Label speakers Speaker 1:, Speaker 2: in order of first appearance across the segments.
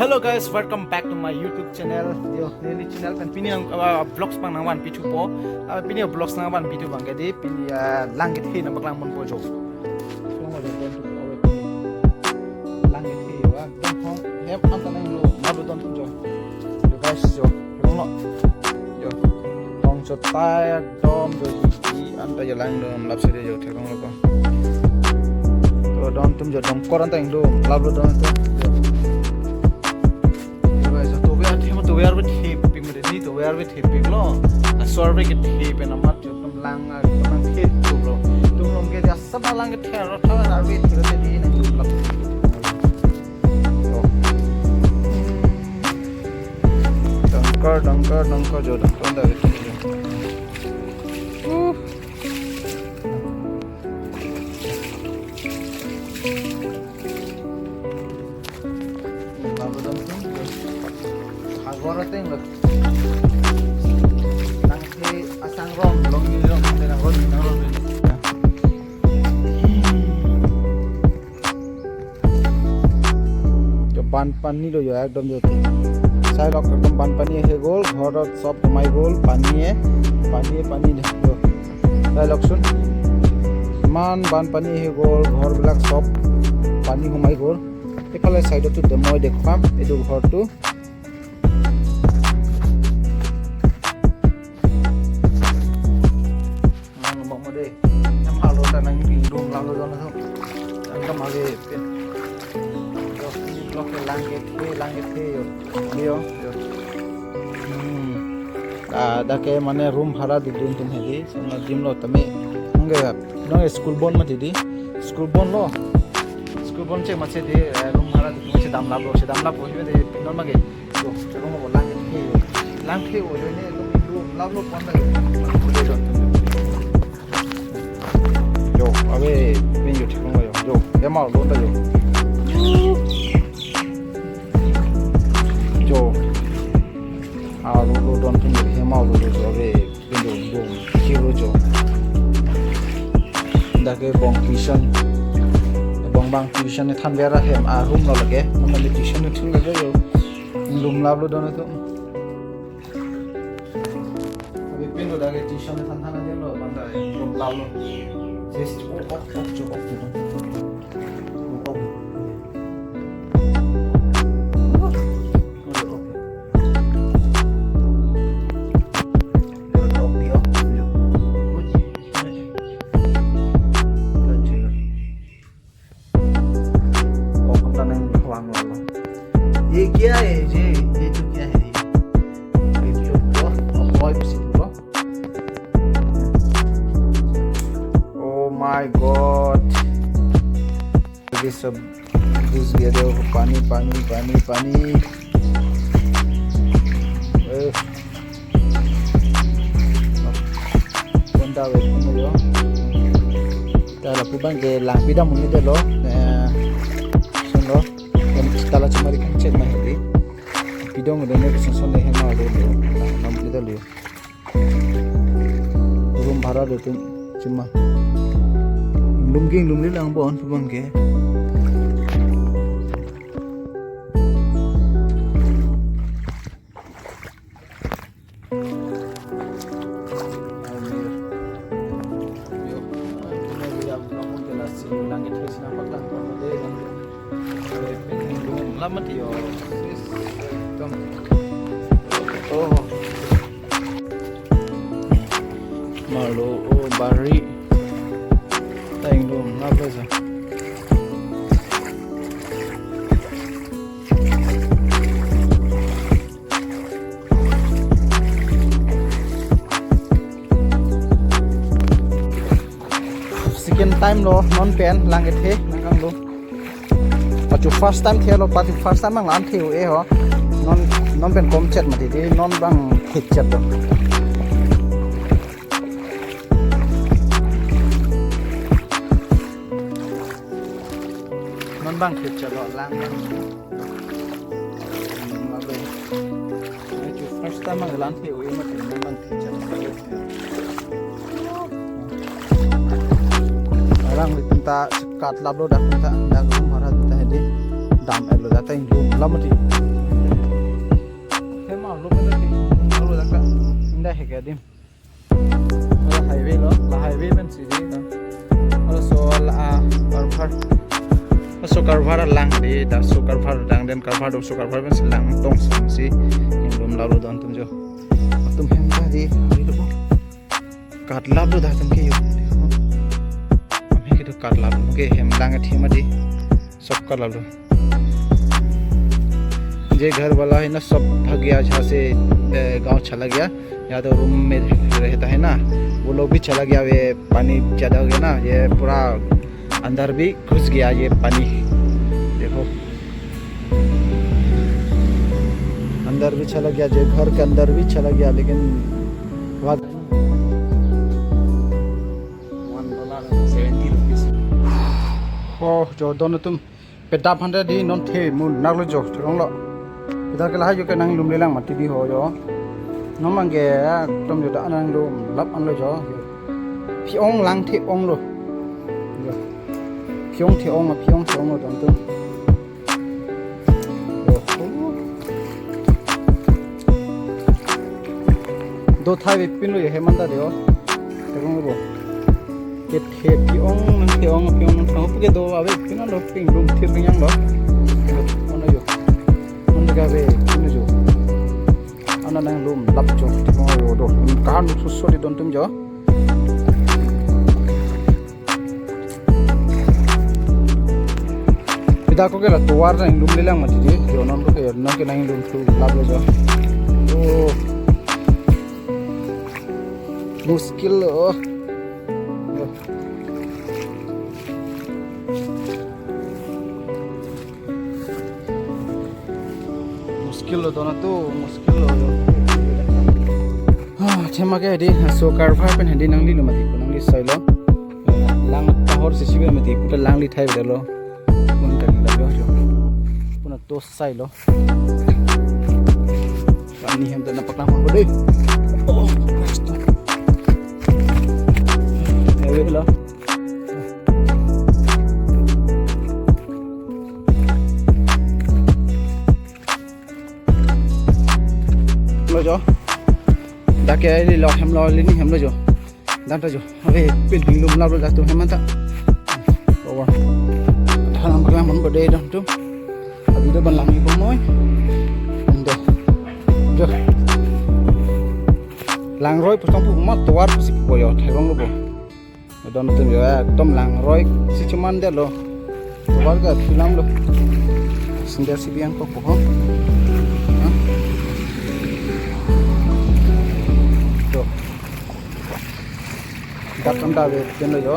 Speaker 1: Hello guys, welcome back to my YouTube channel. Yo, ini channel kan pini vlogs pang nang wan pichu po. Pini vlogs nang wan pichu bang jadi pini langit he na baklang mon pojo. Langit he wa dong hong hep antan nang lo mabu don jo. Yo guys yo, lo. Yo. Dong jo tai dom jo ji anta yo lang dom lap sede yo thekong lo ko. To dom tum jo dom koran tang do lap lo don to. To wear with hip ping with need to wear with hip ping lo a sorry get hip and a mat to come lang hip to bro to long get a saba lang get hair or are with the in and you love dunker jo don't da it Agora tem look. Nangke asang rom, longi rom, tenang rom. Jo ban pani lo jo ekdom joti. Sai lok ekdom ban pani he gol, ghorot sob tomai gol, pani jo. Sai lok sun. Man ban pani he gol, ghor bilak sob pani humai gol. Ephale side to demoi dekham, edu ghor tu. Ada ke mana room hara di dun tum hedi sama dim lo tami enggak no school bon mati di school bon cek macam di room hara di macam dam labo ini di non mage yo terus mau lang ke oh ini room labo pon lagi yo abe pinju cikung yo emal lo ta yo lo don pin he mau lo abe pinju dom kilo jo da ke bong bang tuition ni than vera hem a room lo lage nam ni tuition ni thing lage yo room lab lo don to abe pinju da ke tuition ni than thana de lo banda room lab lo just off jo ये क्या है ये तो क्या है ये जो boy पसीनो oh my god ये सब घुस गया देखो पानी बंदा बैठने जो ताला पुबang ke lang pida muni de lo सुन लो Kala cuma ikan cek mah ini, bidang udah nih kesusun deh hema ada lo, nam kita lihat, room भाड़ा itu cuma, lum ni lang bon pun ke, lama dia oh malu oh bari tayang dum ngapa sih second time lo non pen langit he nangkang lo Pacu first time theo lo pati first time bang lan theo ho non ben kom chat mati di non bang hit chat do non bang hit chat lo lang mabe pacu first time bang lan theo mati non bang hit chat orang di tenta sekat lab lo dah tenta dah room hara tenta hedi dam elo data in room lamati hema lo pele ti lo data inda he gadim ala highway lo la highway men si di ala so la carver so carver lang di da so carver dang den carver do so carver men lang tong sim si in room la lo don tum jo tum hem da di lo kat lab lo da tum ke yo ami ke to kat lab ke hem lang thima di सब कर लो जे घर वाला है ना सब भाग गया जहाँ से गांव चला गया या तो रूम में रहता है ना वो लोग भी चला गया ये पानी ज़्यादा हो गया ना ये पूरा अंदर भी घुस गया ये पानी देखो अंदर भी चला गया जो घर के अंदर भी चला गया लेकिन oh jo don tum peta phande di non the mun nak lo jo thong lo peta ke la jo ke nang lum le lang ma ti di ho jo no mang ge tom jo da nang lum lap an lo jo phi ong lang thi ong lo phi ong thi ong ma phi ong thi ong lo don tum do thai ve pin lo ye he man da de o te gong lo cái piong thằng húp cái đồ à vậy cái nó lột pin luôn thiệt cái nhang đó con này rồi con này cái về con này rồi anh đang luôn lắp cho con rồi đồ cá nó sốt sốt đi đón tôm gió bây giờ có cái là toar này luôn lấy lăng mà chị rồi nó có cái này luôn thu lắp rồi gió muskil loh मुश्किल हो तो ना तो मुश्किल हो हाँ चेमा के Heidi सो कारभार पेन हेडी नांगली लो मती नांगली साइलो लांग tahor से सिबे मती पुटा लांगली थाई बेलो पुन कर लगो जो पुना तो साइलो पानी हम तो ना पकड़ा मन बडे ओ ये लो lo jo da ke ai lo hem lo li ni hem lo jo dan ta jo ave pin pin lum la lo da tu hem ta to wa thanam kala mon bade dam tu abi do ban lang ibu moy ndo jo lang roi potong pu ma to war si ko yo thegong lo bo don tu yo ekdom lang roi si chuman de lo to war ga filam lo sinda si biang ko po datang dah betul jo,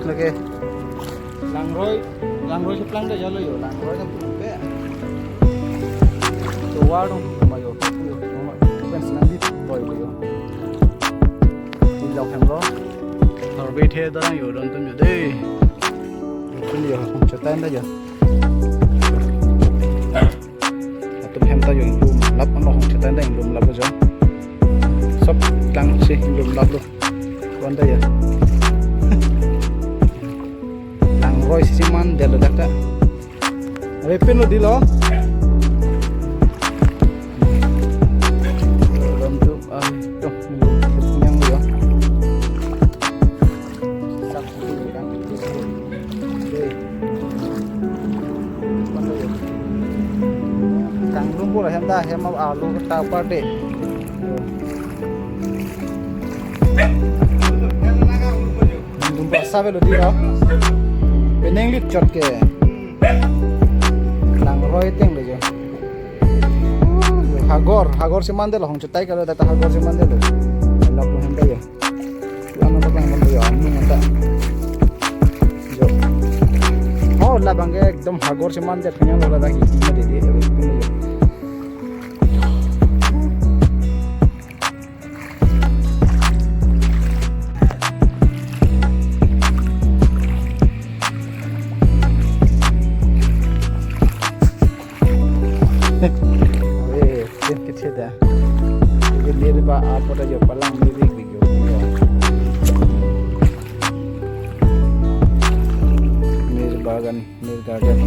Speaker 1: lagi langroi seplang dah jalo jo, langroi kan puluh tua dong, mayo, bukan senang di boy jo, di lauk hemlo, terbaik he dah jo, nonton jo deh, nonton jo, cetain dah jo. Hem ta yung lum lap ang hong chetan da yung lum lap jo sab lang si lum lap lo wanda ya lang roi si man de lo dakta abe pin lo di lo lum tu to yang lo sab kang kang rumbo lah henda hem alu ta pade rumbo sabe lo dia peneng lit chot ke lang roi teng le jo hagor se mande lo hong chutai ka da hagor se mande lo la ko henda yo lama ta kang mande yo amu mata jo oh la bangge ekdom hagor se mande khanyang lo da ki ma de de kecil dah. Jadi dia apa dah jo palang lirik video. bagan nail garden.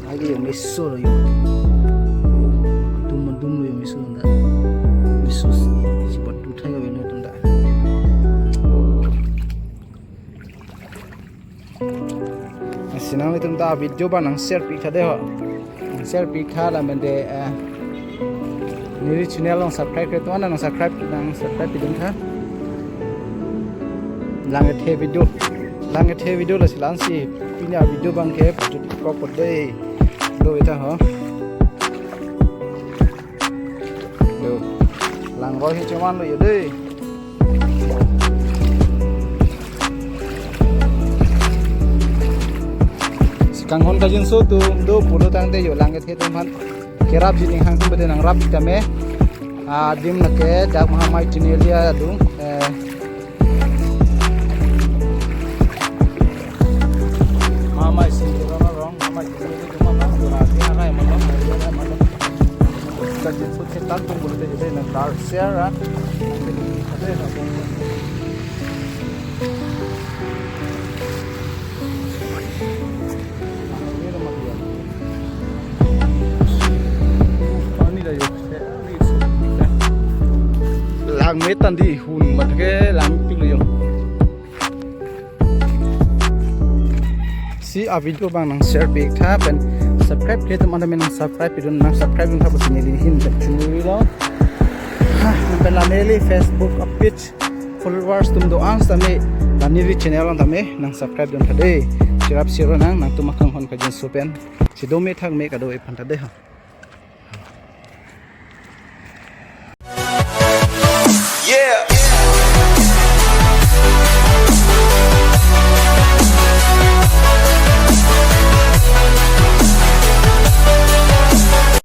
Speaker 1: Lagi yung miso lo yung dum lo yung miso na miso si patu thai ga beno tunda. Sinang itu tunda video ba nang share picture de ho. Share picture la mende Niri channel long subscribe ke tuan nang subscribe pidung tha. Langet he video la silansi pinya video bang ke jadi ko pode do eta ho do lang roi hi chaman lo yode sikang hon kajin so tu do polo tang de yo langet he tum han kerap jining hang tum bede nang rap kame dim na ke dak mahamai chinelia du tantung boleh jadi nak dark share ada lang metan di hun mat ke lang ping yo si a video bang nang share big tap and subscribe ke teman-teman yang subscribe itu nang subscribe yang harus ini hin curi lo penameli Facebook page followers tum doang tame niri channel ang tame nang subscribe don tade sirap siro nang tumakang hon kajin supen si dome thang me kado e phanta de ha
Speaker 2: yeah